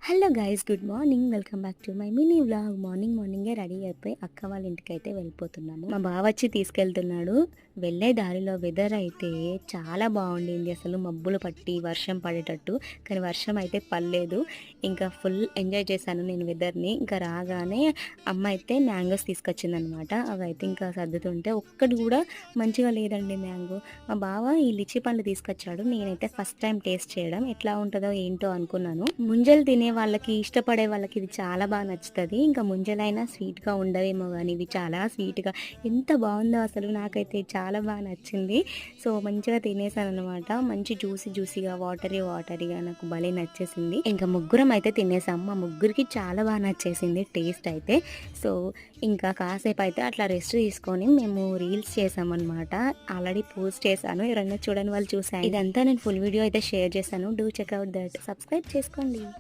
Hello guys, good morning. Welcome back to my mini vlog. మార్నింగే ready అయిపోయి అక్క వాళ్ళ ఇంటికి అయితే వెళ్ళిపోతున్నాము. మా బావ వచ్చి తీసుకెళ్తున్నాడు. వెళ్ళే దారిలో వెదర్ అయితే చాలా బాగుండింది. అసలు మబ్బులు పట్టి వర్షం పడేటట్టు, కానీ వర్షం అయితే పడలేదు. ఇంకా ఫుల్ ఎంజాయ్ చేశాను నేను వెదర్ని. ఇంకా రాగానే అమ్మ అయితే మ్యాంగోస్ తీసుకొచ్చిందనమాట. అవి అయితే ఇంకా సర్దుతుంటే ఒక్కటి కూడా మంచిగా లేదండి మ్యాంగో. మా బావ ఈ లిచి పండ్లు తీసుకొచ్చాడు. నేనైతే ఫస్ట్ టైం టేస్ట్ చేయడం, ఎట్లా ఉంటుందో ఏంటో అనుకున్నాను. ముంజలు తినే వాళ్ళకి, ఇష్టపడే వాళ్ళకి ఇది చాలా బాగా నచ్చుతుంది. ఇంకా ముంజలైనా స్వీట్గా ఉండవేమో, కానీ ఇవి చాలా స్వీట్గా ఎంత బాగుందో అసలు. నాకైతే చాలా బాగా నచ్చింది. సో మంచిగా తినేసాను అనమాట. మంచి జ్యూసీగా వాటరీగా నాకు భలే నచ్చేసింది. ఇంకా ముగ్గురం అయితే తినేసాము. మా ముగ్గురికి చాలా బాగా నచ్చేసింది టేస్ట్ అయితే. సో ఇంకా కాసేపు అయితే అట్లా రెస్ట్ తీసుకొని మేము రీల్స్ చేసామన్నమాట. ఆల్రెడీ పోస్ట్ చేశాను, ఎవరైనా చూడని వాళ్ళు చూసాను. ఇదంతా నేను ఫుల్ వీడియో అయితే షేర్ చేశాను. Do checkout that. సబ్స్క్రైబ్ చేసుకోండి.